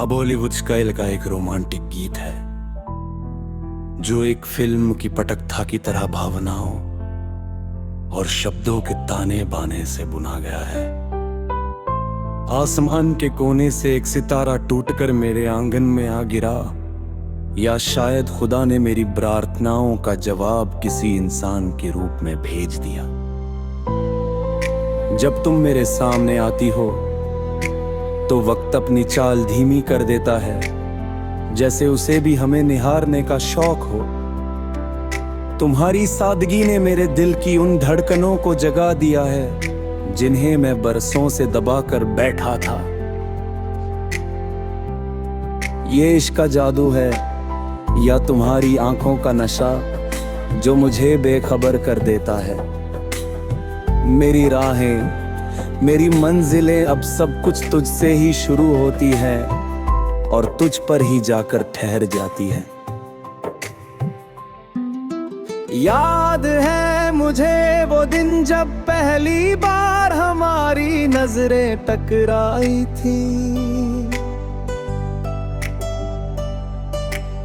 Bollywood style का एक romantic गीत है जो एक फिल्म की पटकथा की तरह भावनाओं और शब्दों के ताने बाने से बुना गया है। आसमान के कोने से एक सितारा टूटकर मेरे आंगन में आ गिरा, या शायद खुदा ने मेरी प्रार्थनाओं का जवाब किसी इंसान के रूप में भेज दिया। जब तुम मेरे सामने आती हो तो वक्त अपनी चाल धीमी कर देता है, जैसे उसे भी हमें निहारने का शौक हो। तुम्हारी सादगी ने मेरे दिल की उन धड़कनों को जगा दिया है जिन्हें मैं बरसों से दबाकर बैठा था। ये इश्क का जादू है या तुम्हारी आंखों का नशा जो मुझे बेखबर कर देता है। मेरी राहें, मेरी मंजिलें अब सब कुछ तुझसे ही शुरू होती है और तुझ पर ही जाकर ठहर जाती है। याद है मुझे वो दिन जब पहली बार हमारी नजरें टकराई थी।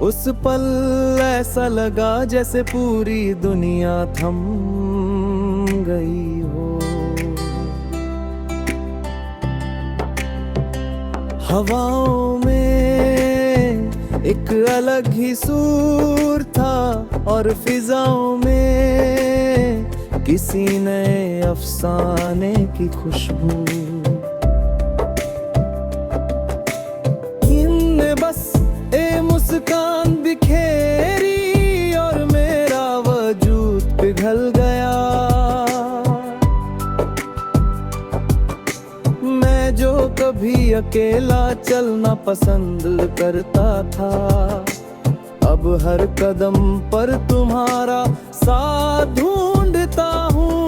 उस पल ऐसा लगा जैसे पूरी दुनिया थम गई हो। हवाओं में एक अलग ही सुर था और फिजाओं में किसी नए अफसाने की खुशबू। इनने बस ए मुस्कान बिखेरी और मेरा वजूद पिघल गया। मैं जो कभी अकेला चलना पसंद करता था, अब हर कदम पर तुम्हारा साथ ढूंढता हूँ।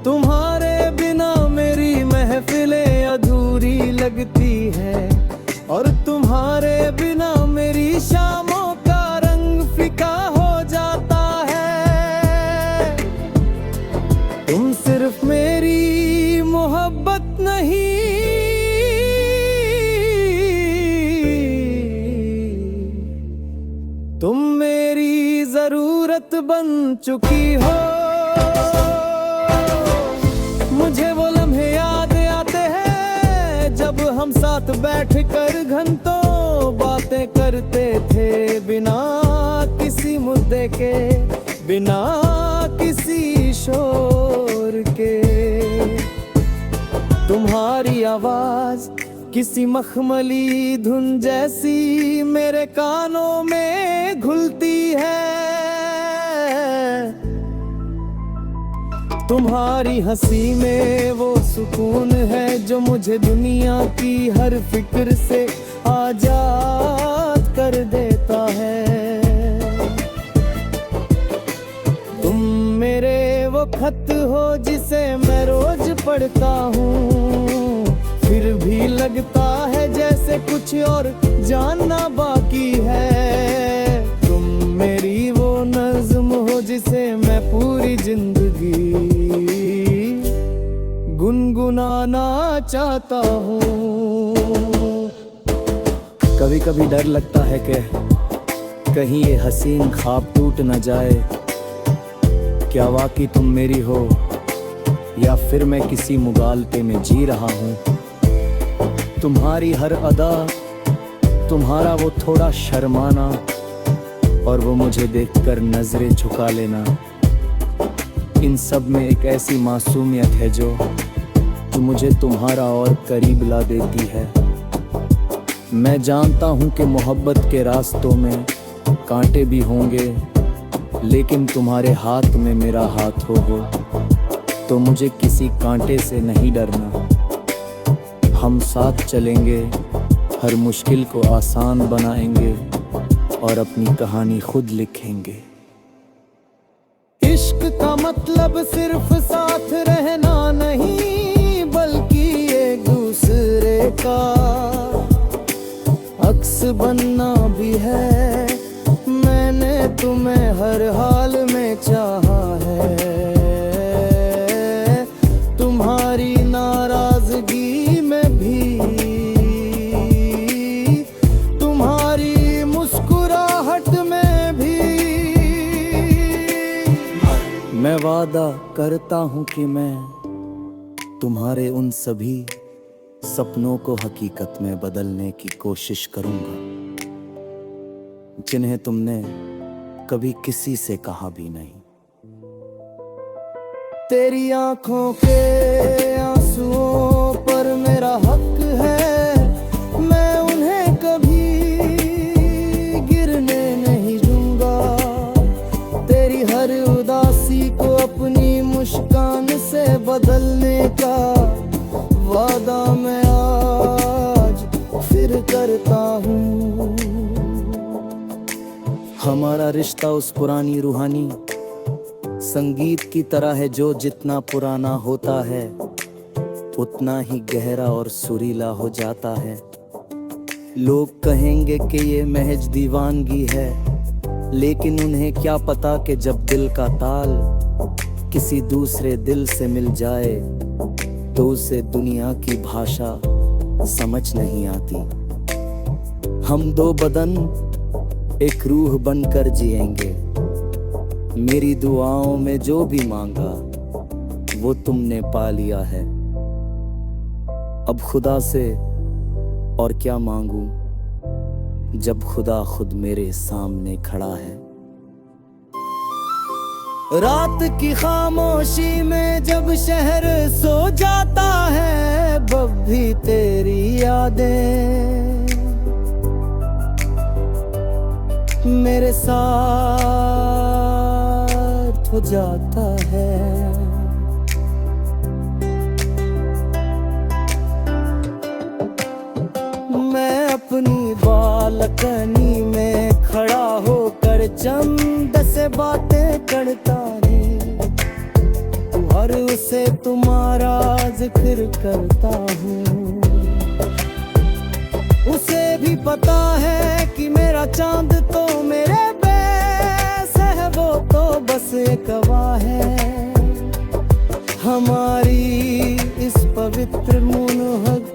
तुम्हारे बिना मेरी महफिलें अधूरी लगती है और तुम्हारे बिना मेरी शामों का रंग फीका हो जाता है। तुम सिर्फ मेरी मोहब्बत नहीं, तुम मेरी जरूरत बन चुकी हो। मुझे वो लम्हे याद आते हैं जब हम साथ बैठकर घंटों बातें करते थे, बिना किसी मुद्दे के, बिना किसी शोर के। तुम्हारी आवाज किसी मखमली धुन जैसी मेरे कानों में घुलती है। तुम्हारी हंसी में वो सुकून है जो मुझे दुनिया की हर फिक्र से आजाद कर देता है। तुम मेरे वो खत हो जिसे मैं रोज पढ़ता हूँ, फिर भी लगता है जैसे कुछ और जानना बाकी है। तुम मेरी वो नज़्म हो जिसे मैं पूरी जिंदगी गुनगुनाना चाहता हूँ। कभी कभी डर लगता है कि कहीं ये हसीन ख्वाब टूट न जाए। क्या वाकई तुम मेरी हो या फिर मैं किसी मुगालते में जी रहा हूँ। तुम्हारी हर अदा, तुम्हारा वो थोड़ा शर्माना और वो मुझे देखकर नजरें झुका लेना, इन सब में एक ऐसी मासूमियत है जो मुझे तुम्हारा और करीब ला देती है। मैं जानता हूँ कि मोहब्बत के रास्तों में कांटे भी होंगे, लेकिन तुम्हारे हाथ में मेरा हाथ हो तो मुझे किसी कांटे से नहीं डरना। हम साथ चलेंगे, हर मुश्किल को आसान बनाएंगे और अपनी कहानी खुद लिखेंगे। इश्क का मतलब सिर्फ साथ रहना नहीं, बल्कि एक दूसरे का अक्स बनना भी है। मैंने तुम्हें हर हाल में चाहा है, तुम्हारी नाराजगी में करता हूँ कि मैं तुम्हारे उन सभी सपनों को हकीकत में बदलने की कोशिश करूंगा जिन्हें तुमने कभी किसी से कहा भी नहीं। तेरी आंखों के आंसुओं पर मेरा हक है, मैं उन्हें कभी गिरने नहीं दूंगा। तेरी हर उदासी को अपनी मुस्कान से बदलने का वादा मैं आज फिर करता हूँ। हमारा रिश्ता उस पुरानी रूहानी संगीत की तरह है जो जितना पुराना होता है उतना ही गहरा और सुरीला हो जाता है। लोग कहेंगे कि ये महज दीवानगी है, लेकिन उन्हें क्या पता कि जब दिल का ताल किसी दूसरे दिल से मिल जाए तो उसे दुनिया की भाषा समझ नहीं आती। हम दो बदन एक रूह बनकर जिएंगे। मेरी दुआओं में जो भी मांगा वो तुमने पा लिया है। अब खुदा से और क्या मांगू जब खुदा खुद मेरे सामने खड़ा है। रात की खामोशी में जब शहर सो जाता है, बब भी तेरी यादें मेरे साथ हो जाता है। मैं अपनी बालकनी में खड़ा होकर चंद से बातें करता रे, हर उसे तुम्हारा जिक्र करता हूँ। उसे भी पता है कि मेरा चांद तो मेरे बेस है, वो तो बस एक गवाह है हमारी इस पवित्र मुनहग